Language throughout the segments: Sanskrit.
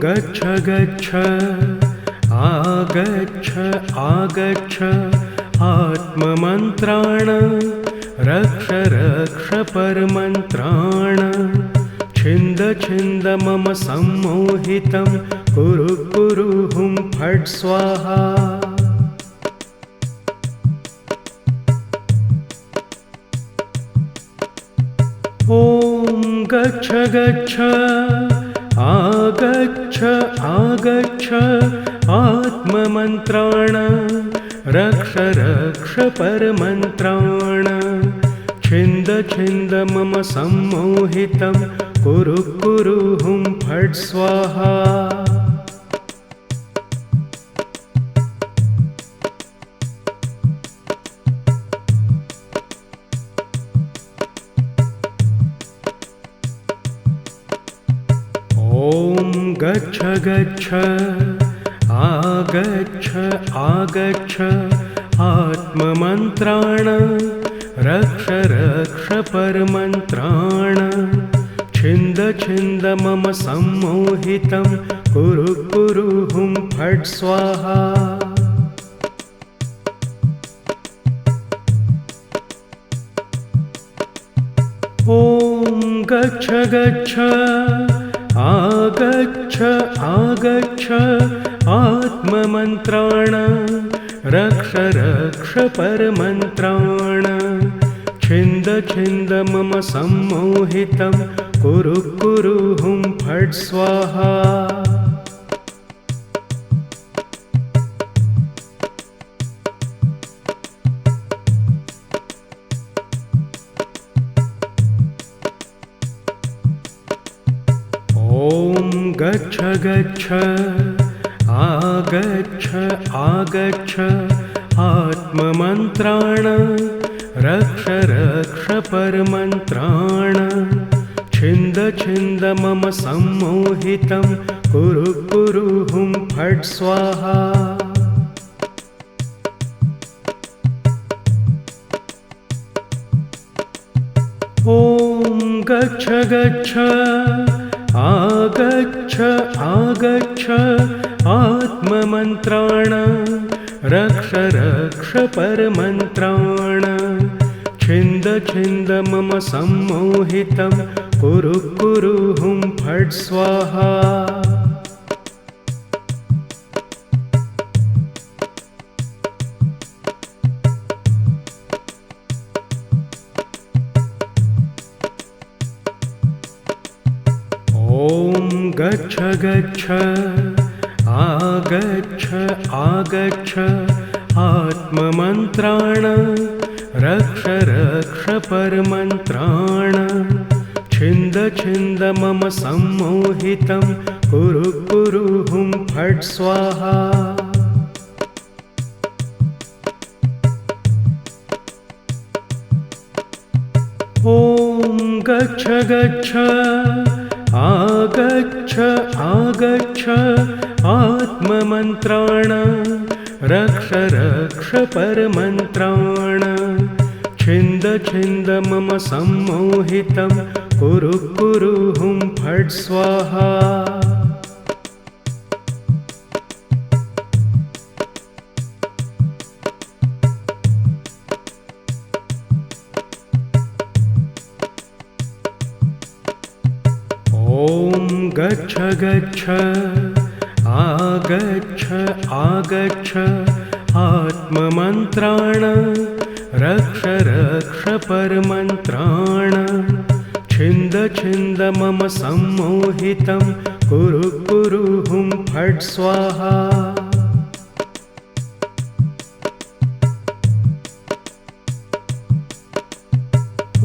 गच्छ गच्छ आगच्छ आगच्छ आत्ममन्त्राण रक्ष रक्ष परमन्त्राण छिन्द छिन्द मम सम्मोहितं कुरु कुरु हुं फट् स्वाहा। ॐ गच्छ गच्छ आगच्छ आगच्छ आत्ममन्त्राण रक्ष रक्ष परमन्त्राण छिन्द छिन्द मम सम्मोहितं कुरु कुरु हुं फट् स्वाहा। ॐ गच्छ गच्छ आगच्छ आगच्छ आत्ममन्त्राण रक्ष रक्ष परमन्त्राण छिन्द छिन्द मम सम्मोहितं कुरु कुरु हुं फट् स्वाहा। ॐ गच्छ गच्छ आगच्छ आगच्छ आत्ममन्त्राण रक्ष रक्ष परमन्त्राण छिन्द छिन्द मम सम्मोहितं कुरु कुरु हुं फट् स्वाहा। ॐ गच्छ गच्छ आगच्छ आगच्छ आत्ममन्त्राण रक्ष रक्ष परमन्त्राण छिन्द छिन्द मम सम्मोहितं कुरु कुरु हुं फट् स्वाहा। ॐ गच्छ गच्छ आगच्छ आगच्छ आत्ममन्त्राण रक्ष रक्ष परमन्त्राण छिन्द छिन्द मम सम्मोहितं कुरु कुरु हुं फट् स्वाहा। ॐ गच्छ गच्छ आगच्छ आगच्छ आत्ममन्त्राण रक्ष रक्ष परमन्त्राण छिन्द छिन्द मम सम्मोहितं कुरु कुरु हुं फट् स्वाहा। ॐ गच्छ गच्छ आगच्छ आगच्छ आत्ममन्त्राण रक्ष रक्ष परमन्त्राण छिन्द छिन्द मम सम्मोहितं कुरु कुरु हुं फट् स्वाहा। ॐ गच्छ गच्छ आगच्छ आगच्छ आत्ममन्त्राण रक्ष रक्ष परमन्त्राण छिन्द छिन्द मम सम्मोहितं कुरु कुरु हुं फट् स्वाहा।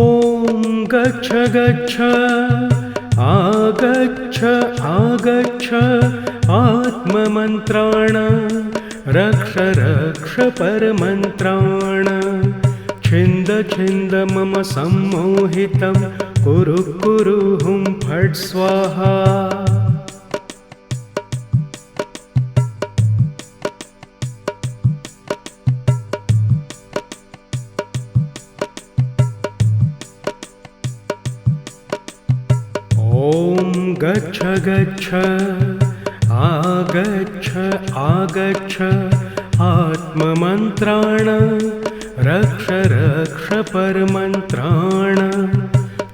ॐ गच्छ गच्छ आगच्छ आगच्छ आत्ममन्त्राण रक्ष रक्ष परमन्त्राण छिन्द छिन्द मम सम्मोहितं कुरु कुरु हुं फट् स्वाहा। ॐ गच्छ गच्छ आगच्छ आगच्छ आत्ममन्त्राण रक्ष रक्ष परमन्त्राण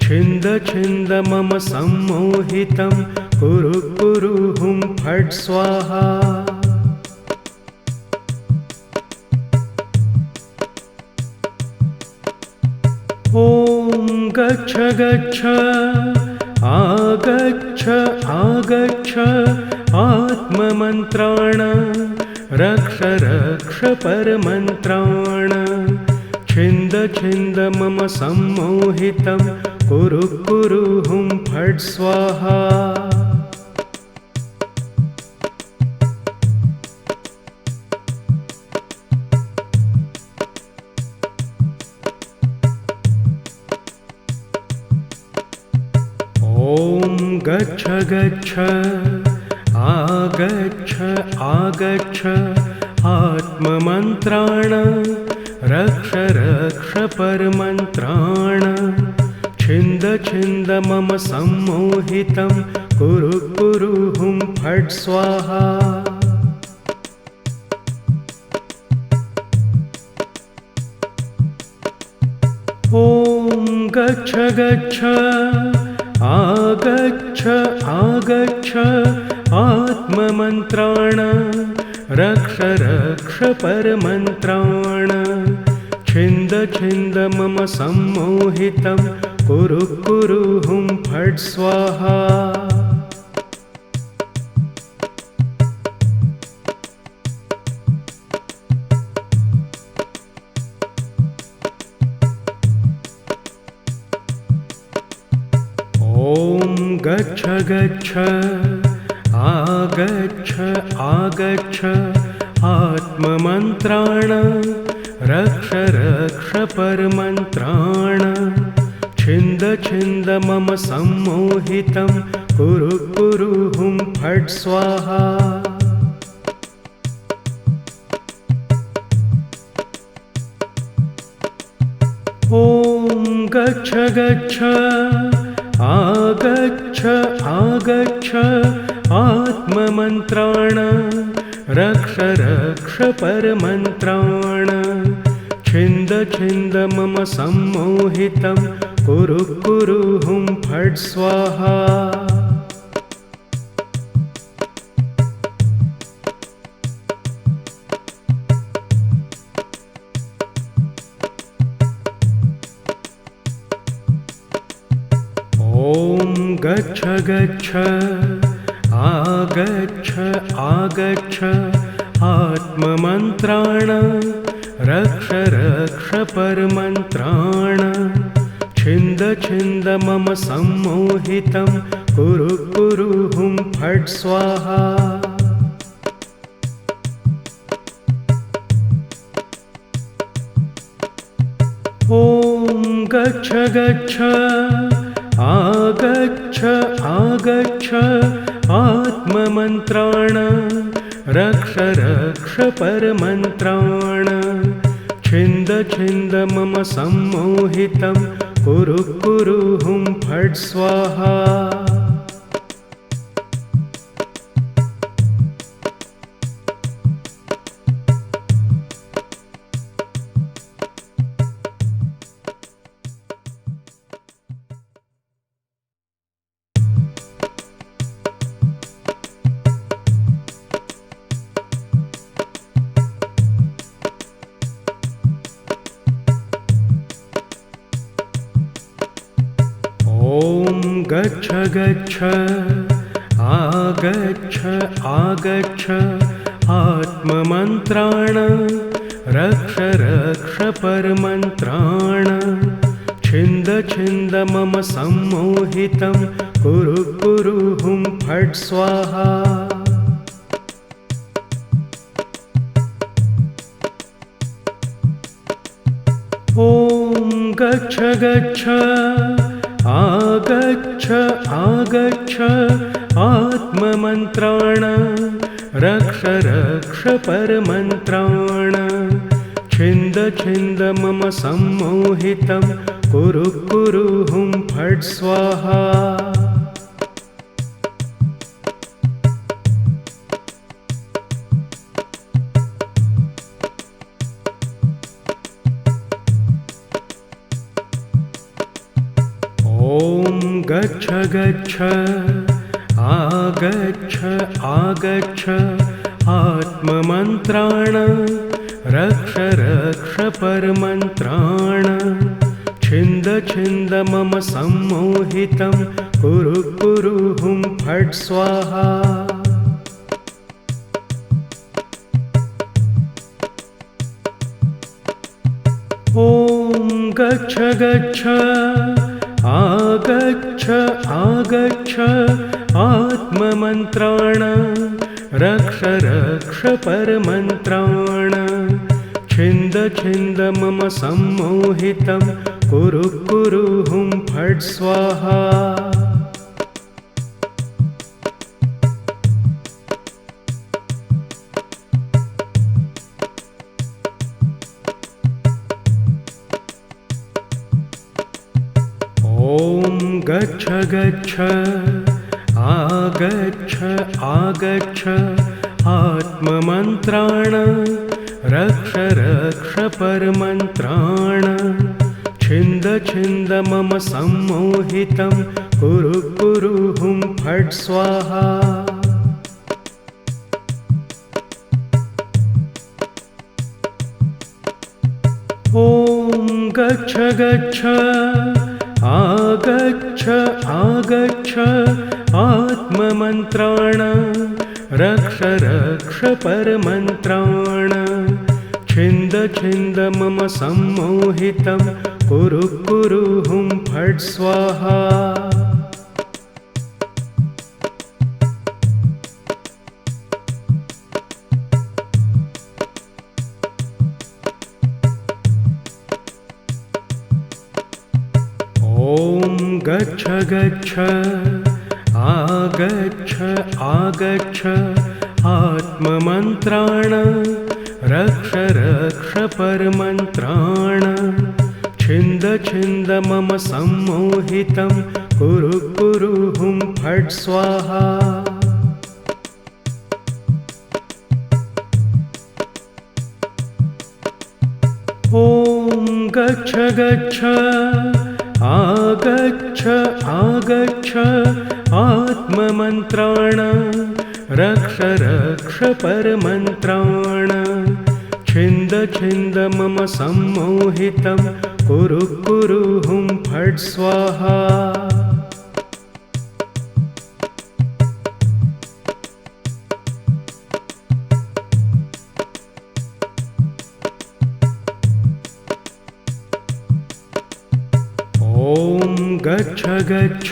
छिन्द छिन्द मम सम्मोहितं कुरु कुरु हुं फट् स्वाहा। ॐ गच्छ गच्छ आगच्छ आगच्छ आत्ममन्त्राण रक्ष रक्ष परमन्त्राण छिन्द छिन्द मम सम्मोहितं कुरु कुरु हुं फट् स्वाहा। ॐ गच्छ गच्छ आगच्छ आगच्छ आत्ममन्त्राण रक्ष रक्ष परमन्त्राण छिन्द छिन्द मम सम्मोहितं कुरु कुरु हुं फट् स्वाहा। ॐ गच्छ गच्छ आगच्छ आगच्छ आत्ममन्त्राण रक्ष रक्ष परमन्त्राण छिन्द छिन्द मम सम्मोहितं कुरु कुरु हुं फट् स्वाहा। ॐ गच्छ गच्छ आगच्छ आगच्छ आत्ममन्त्राण रक्ष रक्ष परमन्त्राण छिन्द छिन्द मम सम्मोहितं कुरु कुरु हुं फट् स्वाहा। ॐ गच्छ गच्छ आगच्छ आगच्छ आत्ममन्त्राण रक्ष रक्ष परमन्त्राण छिन्द छिन्द मम सम्मोहितं कुरु कुरु हुं फट् स्वाहा। ॐ गच्छ गच्छ आगच्छ आगच्छ आत्ममन्त्राण रक्ष रक्ष परमन्त्राण छिन्द छिन्द मम सम्मोहितं कुरु कुरु हुं फट् स्वाहा। ॐ गच्छ गच्छ आगच्छ आगच्छ आत्ममन्त्राण रक्ष रक्ष परमन्त्राण छिन्द छिन्द मम सम्मोहितं कुरु कुरु हुं फट् स्वाहा। ॐ गच्छ गच्छ आगच्छ आगच्छ आत्ममन्त्राण रक्ष रक्ष परमन्त्राण छिन्द छिन्द मम सम्मोहितं कुरु कुरु हुं फट् स्वाहा। ॐ गच्छ गच्छ आगच्छ आगच्छ आत्ममन्त्राण रक्ष रक्ष परमन्त्राण छिन्द छिन्द मम सम्मोहितं कुरु कुरु हुं फट् स्वाहा। गच्छ आगच्छ आगच्छ आत्ममन्त्राण रक्ष रक्ष परमन्त्राण छिन्द छिन्द मम सम्मोहितं कुरु कुरु हुं फट् स्वाहा। ॐ गच्छ गच्छ आगच्छ आगच्छ आत्ममन्त्राण रक्ष रक्ष परमन्त्राण छिन्द छिन्द मम सम्मोहितं कुरु कुरु हुं फट् स्वाहा। ॐ गच्छ गच्छ आगच्छ आगच्छ आत्ममन्त्राण रक्ष रक्ष परमन्त्राण छिन्द छिन्द मम सम्मोहितं कुरु कुरु हुं फट् स्वाहा। ॐ गच्छ गच्छ आगच्छ आगच्छ आत्ममन्त्राण रक्ष रक्ष परमन्त्राण छिन्द छिन्द मम सम्मोहितं कुरु कुरु हुं फट् स्वाहा। ॐ गच्छ गच्छ आगच्छ आगच्छ आत्ममन्त्राण रक्ष रक्ष परमन्त्राण छिन्द छिन्द मम सम्मोहितं कुरु कुरु हुं फट् स्वाहा। ॐ गच्छ गच्छ आगच्छ आगच्छ आत्ममन्त्राण रक्ष रक्ष परमन्त्राण छिन्द छिन्द मम सम्मोहितं कुरु कुरु हुं फट् स्वाहा। ॐ गच्छ गच्छ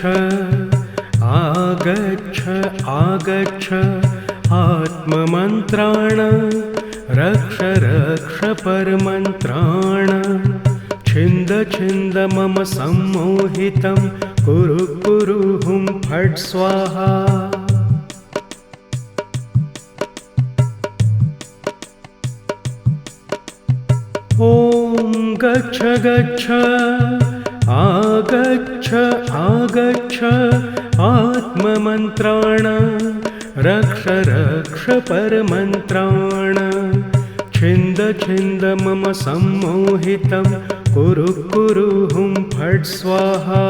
आगच्छ आगच्छ आत्ममन्त्राण रक्ष रक्ष परमन्त्राण छिन्द छिन्द मम सम्मोहितं कुरु कुरु हुं फट् स्वाहा। ॐ गच्छ गच्छ आगच्छ आगच्छ आत्ममन्त्राण रक्ष रक्ष परमन्त्राण छिन्द छिन्द मम सम्मोहितं कुरु कुरु हुं फट् स्वाहा।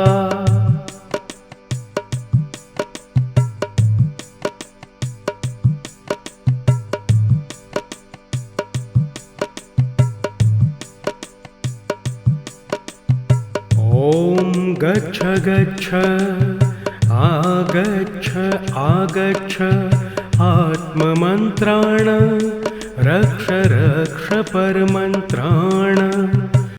ॐ गच्छ गच्छ आगच्छ आगच्छ आत्ममन्त्राण रक्ष रक्ष परमन्त्राण